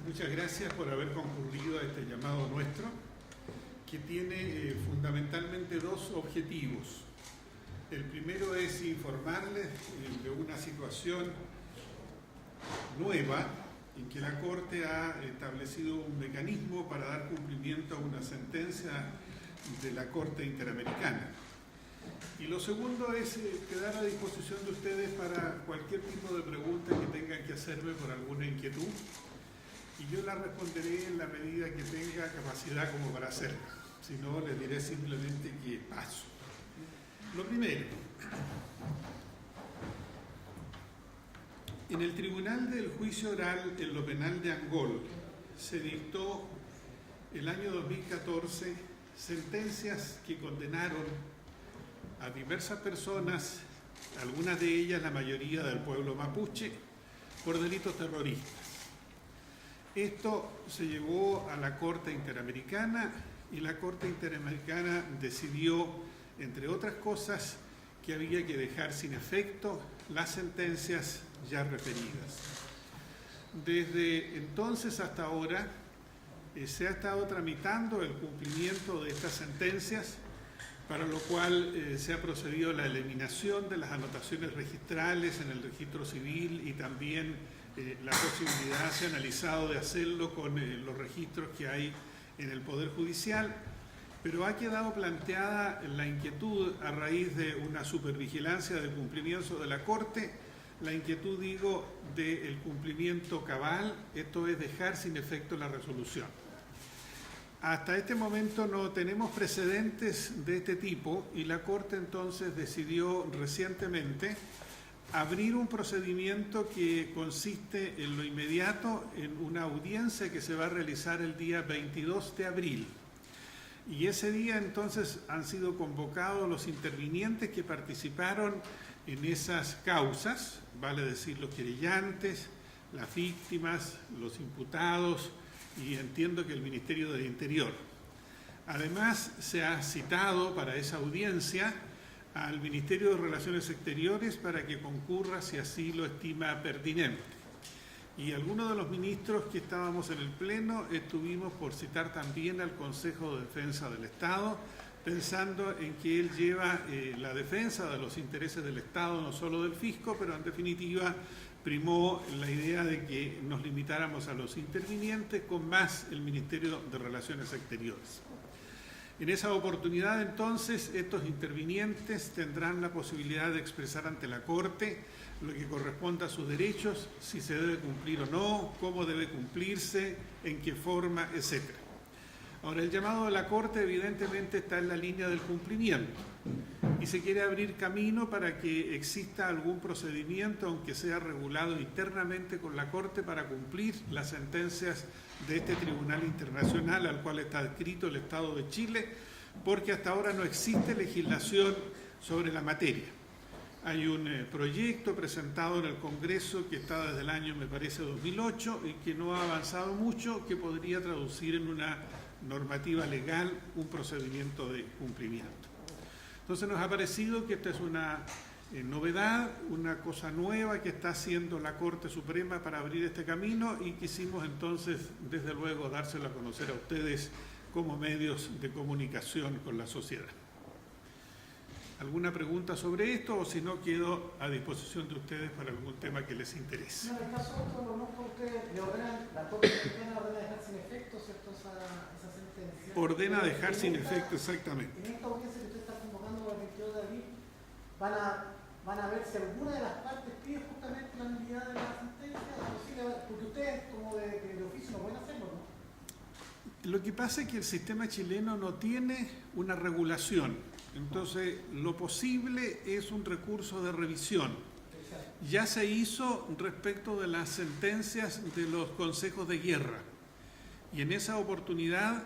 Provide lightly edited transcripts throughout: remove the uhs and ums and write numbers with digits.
Muchas gracias por haber concurrido a este llamado nuestro, que tiene fundamentalmente dos objetivos. El primero es informarles de una situación nueva en que la Corte ha establecido un mecanismo para dar cumplimiento a una sentencia de la Corte Interamericana. Y lo segundo es quedar a disposición de ustedes para cualquier tipo de pregunta que tengan que hacerme por alguna inquietud, y yo la responderé en la medida que tenga capacidad como para hacerla. Si no, les diré simplemente que paso. Lo primero, en el Tribunal del Juicio Oral en lo Penal de Angol se dictó el año 2014 sentencias que condenaron a diversas personas, algunas de ellas la mayoría del pueblo mapuche, por delitos terroristas. Esto se llevó a la Corte Interamericana y la Corte Interamericana decidió, entre otras cosas, que había que dejar sin efecto las sentencias ya referidas. Desde entonces hasta ahora se ha estado tramitando el cumplimiento de estas sentencias, para lo cual se ha procedido a la eliminación de las anotaciones registrales en el registro civil y también la posibilidad se ha analizado de hacerlo con los registros que hay en el Poder Judicial, pero ha quedado planteada la inquietud a raíz de una supervigilancia del cumplimiento de la Corte, la inquietud, digo, del cumplimiento cabal, esto es dejar sin efecto la resolución. Hasta este momento no tenemos precedentes de este tipo y la Corte entonces decidió recientemente abrir un procedimiento que consiste en lo inmediato en una audiencia que se va a realizar el día 22 de abril. Y ese día entonces han sido convocados los intervinientes que participaron en esas causas, vale decir los querellantes, las víctimas, los imputados y entiendo que el Ministerio del Interior. Además se ha citado para esa audiencia al Ministerio de Relaciones Exteriores para que concurra si así lo estima pertinente. Y algunos de los ministros que estábamos en el Pleno estuvimos por citar también al Consejo de Defensa del Estado, pensando en que él lleva la defensa de los intereses del Estado, no solo del fisco, pero en definitiva primó la idea de que nos limitáramos a los intervinientes con más el Ministerio de Relaciones Exteriores. En esa oportunidad, entonces, estos intervinientes tendrán la posibilidad de expresar ante la Corte lo que corresponda a sus derechos, si se debe cumplir o no, cómo debe cumplirse, en qué forma, etc. Ahora, el llamado de la Corte evidentemente está en la línea del cumplimiento y se quiere abrir camino para que exista algún procedimiento, aunque sea regulado internamente con la Corte, para cumplir las sentencias de este Tribunal Internacional al cual está adscrito el Estado de Chile, porque hasta ahora no existe legislación sobre la materia. Hay un proyecto presentado en el Congreso que está desde el año, me parece, 2008 y que no ha avanzado mucho, que podría traducir en una normativa legal un procedimiento de cumplimiento. Entonces nos ha parecido que esta es una novedad, una cosa nueva que está haciendo la Corte Suprema para abrir este camino y quisimos entonces, desde luego, dárselo a conocer a ustedes como medios de comunicación con la sociedad. ¿Alguna pregunta sobre esto o si no quedo a disposición de ustedes para algún tema que les interese? No, en el caso de esto, no, ustedes le ordenan, la Corte ordena dejar sin efecto, ¿cierto? Esa sentencia. Ordena dejar sin efecto, exactamente. En esta audiencia que usted está convocando el 22 de abril, van a ver si alguna de las partes pide justamente la nulidad de la sentencia, porque ustedes como de oficio no pueden hacerlo, ¿no? Lo que pasa es que el sistema chileno no tiene una regulación. Entonces, lo posible es un recurso de revisión. Ya se hizo respecto de las sentencias de los consejos de guerra. Y en esa oportunidad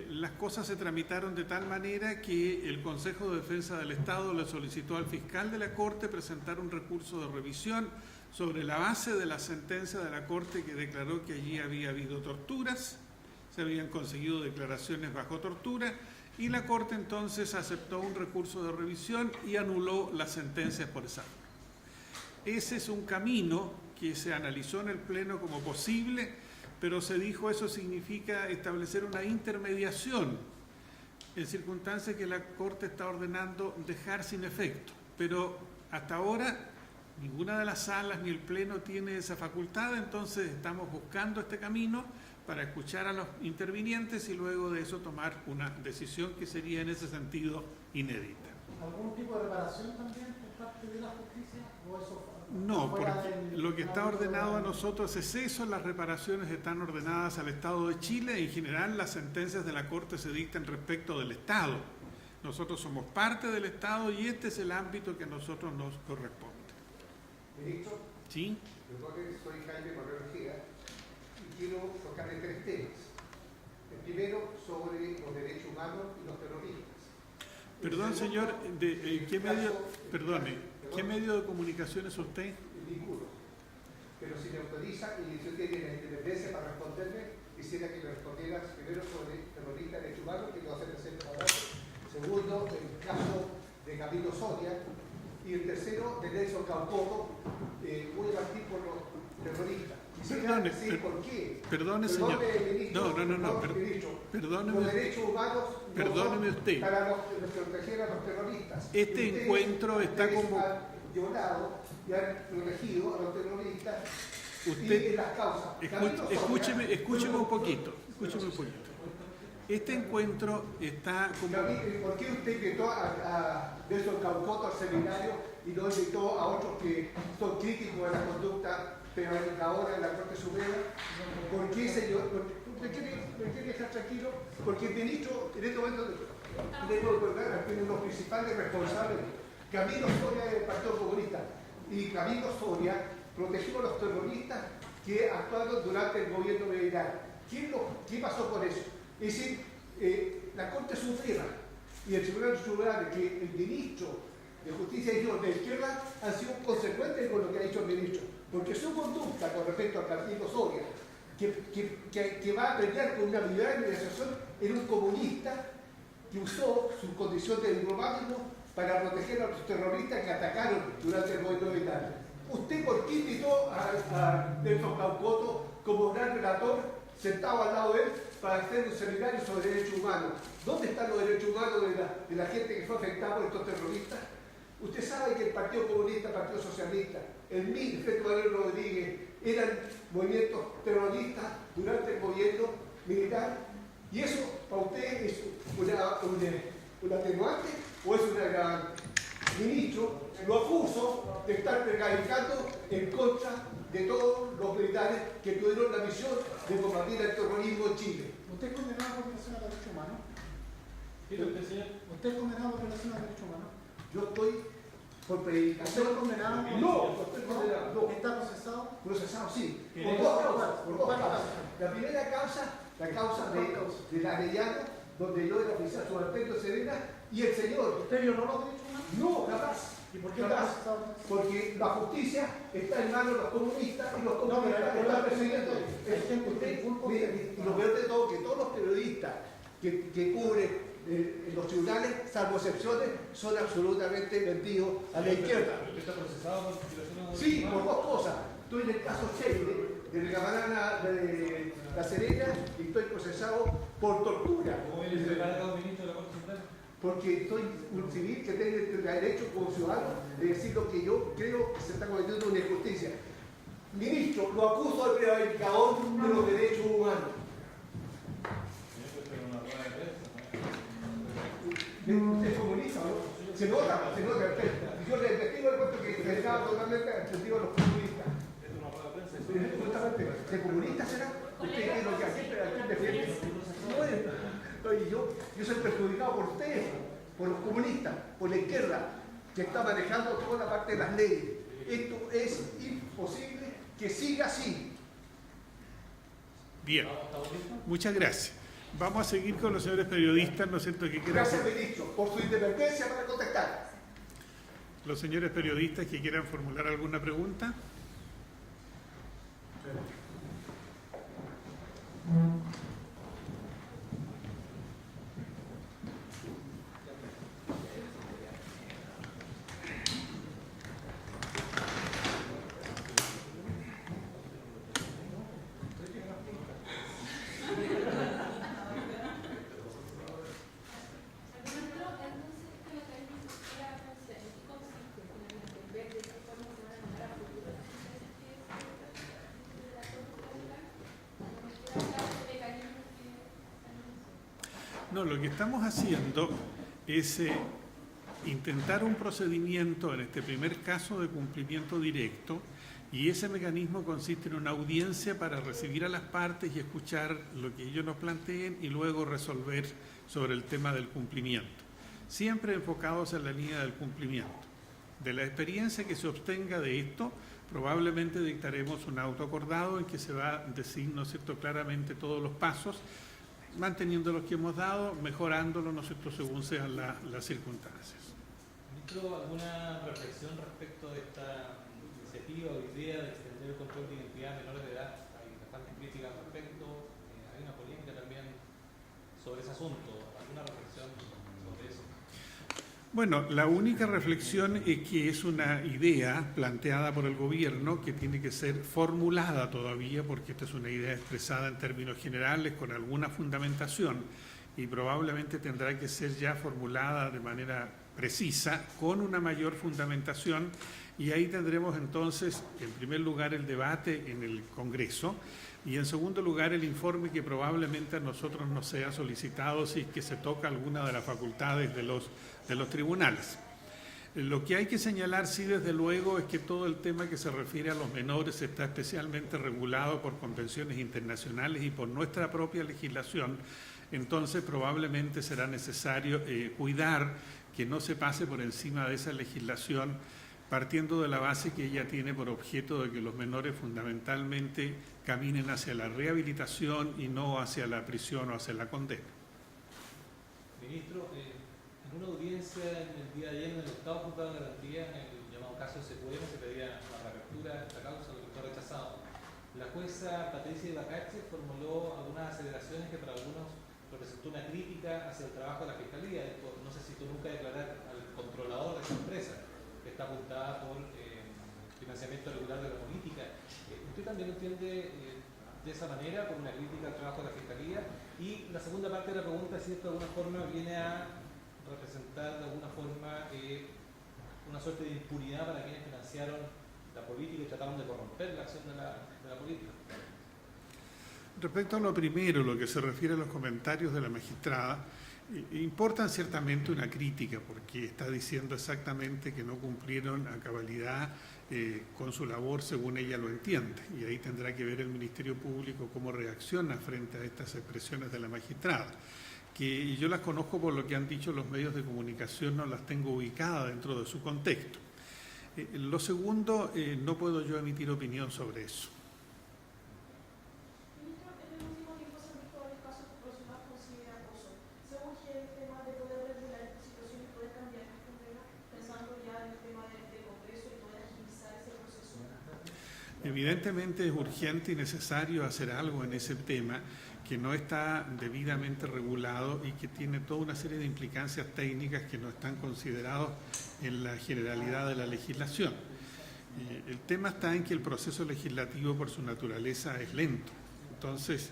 las cosas se tramitaron de tal manera que el Consejo de Defensa del Estado le solicitó al fiscal de la Corte presentar un recurso de revisión sobre la base de la sentencia de la Corte que declaró que allí había habido torturas, se habían conseguido declaraciones bajo tortura, y la Corte entonces aceptó un recurso de revisión y anuló las sentencias por esa. Ese es un camino que se analizó en el Pleno como posible, pero se dijo eso significa establecer una intermediación en circunstancias que la Corte está ordenando dejar sin efecto. Pero hasta ahora ninguna de las salas ni el Pleno tiene esa facultad, entonces estamos buscando este camino para escuchar a los intervinientes y luego de eso tomar una decisión que sería en ese sentido inédita. ¿Algún tipo de reparación también por parte de la justicia? ¿O eso no, porque lo que está ordenado a nosotros es eso, las reparaciones están ordenadas al Estado de Chile y en general las sentencias de la Corte se dictan respecto del Estado. Nosotros somos parte del Estado y este es el ámbito que a nosotros nos corresponde. Ministro, ¿Sí? yo soy Jaime Moreno Ojeda y quiero tocarle 3 temas. El primero, sobre los derechos humanos y los terroristas. Perdón, señor, ¿qué medio de comunicación es usted? Ninguno. Pero si me autoriza y si usted tiene la independencia para responderme, quisiera que me respondieras primero sobre terroristas y derechos humanos, que lo hace presente para adelante. Segundo, el caso de Camilo Soria. Y el tercero, de Nelson Caucoto. Voy a partir por los terroristas. Quisiera decir por qué. Perdone, señor. Ministro, Perdóneme. Los derechos humanos Perdóneme usted. Para proteger a los terroristas. Este encuentro está como... Han violado y han protegido a los terroristas Usted, y en las causas. Escúcheme un poquito. Este encuentro está como... ¿Por qué usted invitó a Nelson Caucoto al seminario y no invitó a otros que son críticos de la conducta prevaricaora en la Corte Suprema? ¿Por qué, señor? ¿Me quiere dejar tranquilo? Porque el ministro, en este momento, tiene los principales responsables. Camilo Soria del Partido Comunista y Camilo Soria protegió a los terroristas que actuaron durante el gobierno militar. ¿Qué pasó con eso? Es decir, la Corte Suprema y el Tribunal Supremo, que el ministro de Justicia y yo de izquierda han sido consecuentes con lo que ha dicho el ministro, porque su conducta con respecto a Camilo Soria, que va a pelear con una habilidad de negociación, era un comunista que usó su condición de diplomático para proteger a los terroristas que atacaron durante el gobierno militar. ¿Usted por qué invitó a Nelson Caucoto como gran relator sentado al lado de él para hacer un seminario sobre derechos humanos? ¿Dónde están los derechos humanos de la gente que fue afectada por estos terroristas? Usted sabe que el Partido Comunista, el Partido Socialista, el MIR, Feto Manuel Rodríguez, eran movimientos terroristas durante el gobierno militar. ¿Y eso para usted es un atenuante o es un agravante? Ministro, lo acuso de estar predicando en contra de todos los militares que tuvieron la misión de combatir el terrorismo en Chile. ¿Usted es condenado por violación a derechos humanos? ¿Usted es condenado por violación a derechos humanos? Yo estoy por predicación. ¿Usted es condenado? No, estoy condenado. No. ¿Está procesado? Procesado, sí. Por dos causas. La primera causa, la causa de la Arellano, donde yo era oficial subalterno de Serena, y el señor. ¿Usted violó los derechos humanos? No, jamás. ¿Y por qué Jamás. está procesado? Porque la justicia está en manos de los comunistas y los comunistas están persiguiendo. Y lo peor de todo, que todos los periodistas que cubren los tribunales, salvo excepciones, son absolutamente vendidos a la izquierda. ¿Está procesado por violación a Sí, por dos cosas. Estoy en el caso Cheire, de la camarada de La Serena, y estoy procesado por tortura. ¿Cómo viene el delegado ministro de la Corte Suprema? Porque soy un civil que tiene el derecho como ciudadano de decir lo que yo creo que se está cometiendo una injusticia. Ministro, lo acuso de prevaricador de los derechos humanos. ¿Usted es comunista, no? Se nota. Yo le investigo el cuento que estaba totalmente entendido a los comunistas. Justamente, ¿de comunista será? ¿Usted es lo que aquí defiende? No, yo soy perjudicado por ustedes, por los comunistas, por la izquierda, que está manejando toda la parte de las leyes. Esto es imposible que siga así. Bien, muchas gracias. Vamos a seguir con los señores periodistas, ¿no es cierto? Que quieran... Gracias, ministro, por su independencia para contestar. Los señores periodistas que quieran formular alguna pregunta. No, lo que estamos haciendo es intentar un procedimiento en este primer caso de cumplimiento directo, y ese mecanismo consiste en una audiencia para recibir a las partes y escuchar lo que ellos nos planteen y luego resolver sobre el tema del cumplimiento, siempre enfocados en la línea del cumplimiento. De la experiencia que se obtenga de esto, probablemente dictaremos un auto acordado en que se va a decir, ¿no es cierto?, claramente todos los pasos, manteniendo los que hemos dado, mejorándolo, ¿no es cierto?, según sean las circunstancias. Ministro, ¿alguna reflexión respecto de esta iniciativa o idea de extender el control de identidad a menores de edad? Hay bastante crítica al respecto, hay una polémica también sobre ese asunto. ¿Alguna reflexión sobre eso? Bueno, la única reflexión es que es una idea planteada por el gobierno que tiene que ser formulada todavía, porque esta es una idea expresada en términos generales con alguna fundamentación y probablemente tendrá que ser ya formulada de manera precisa, con una mayor fundamentación, y ahí tendremos entonces, en primer lugar, el debate en el Congreso, y en segundo lugar, el informe que probablemente a nosotros nos sea solicitado si es que se toca alguna de las facultades de los tribunales. Lo que hay que señalar, sí, desde luego, es que todo el tema que se refiere a los menores está especialmente regulado por convenciones internacionales y por nuestra propia legislación. Entonces, probablemente será necesario cuidar que no se pase por encima de esa legislación, partiendo de la base que ella tiene por objeto de que los menores fundamentalmente caminen hacia la rehabilitación y no hacia la prisión o hacia la condena. Ministro, en una audiencia en el día de ayer en el octavo juzgado de garantía, en el llamado caso SQM, se pedía la reapertura de esta causa, lo que fue rechazado. La jueza Patricia Ibacache formuló algunas aceleraciones que para algunos representó una crítica hacia el trabajo de la Fiscalía. No sé si tú nunca declarar al controlador de esa empresa, que está apuntada por financiamiento regular de la política. ¿Usted también entiende de esa manera, como una crítica al trabajo de la Fiscalía? Y la segunda parte de la pregunta es si esto de alguna forma viene a representar de alguna forma una suerte de impunidad para quienes financiaron la política y trataron de corromper la acción de la política. Respecto a lo primero, lo que se refiere a los comentarios de la magistrada, importan ciertamente una crítica, porque está diciendo exactamente que no cumplieron a cabalidad con su labor según ella lo entiende, y ahí tendrá que ver el Ministerio Público cómo reacciona frente a estas expresiones de la magistrada, que yo las conozco por lo que han dicho los medios de comunicación, no las tengo ubicadas dentro de su contexto. Lo segundo, no puedo yo emitir opinión sobre eso. Evidentemente es urgente y necesario hacer algo en ese tema que no está debidamente regulado y que tiene toda una serie de implicancias técnicas que no están considerados en la generalidad de la legislación. El tema está en que el proceso legislativo por su naturaleza es lento. Entonces,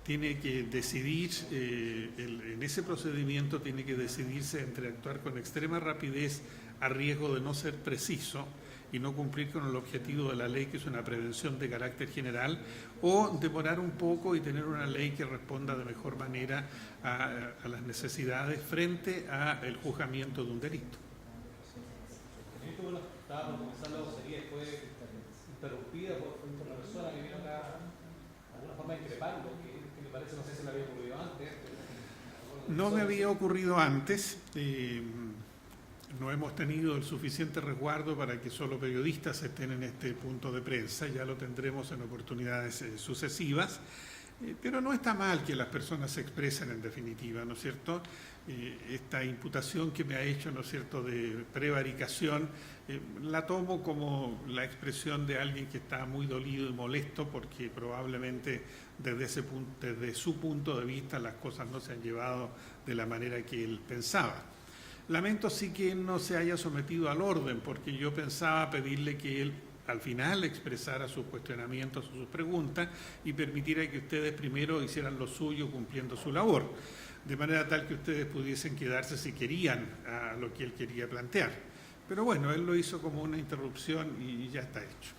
tiene que decidir, en ese procedimiento tiene que decidirse entre actuar con extrema rapidez a riesgo de no ser preciso y no cumplir con el objetivo de la ley, que es una prevención de carácter general, o demorar un poco y tener una ley que responda de mejor manera a las necesidades frente al juzgamiento de un delito. Bueno, estaba por comenzar la vocería y fue interrumpida por una persona que vino acá de alguna forma a increparlo, que me parece, no sé si le había ocurrido antes. No me había ocurrido antes. No hemos tenido el suficiente resguardo para que solo periodistas estén en este punto de prensa, ya lo tendremos en oportunidades sucesivas, pero no está mal que las personas se expresen en definitiva, ¿no es cierto? Esta imputación que me ha hecho, ¿no es cierto?, de prevaricación, la tomo como la expresión de alguien que está muy dolido y molesto porque probablemente desde su punto de vista las cosas no se han llevado de la manera que él pensaba. Lamento sí que él no se haya sometido al orden, porque yo pensaba pedirle que él al final expresara sus cuestionamientos o sus preguntas y permitiera que ustedes primero hicieran lo suyo cumpliendo su labor, de manera tal que ustedes pudiesen quedarse si querían a lo que él quería plantear. Pero bueno, él lo hizo como una interrupción y ya está hecho.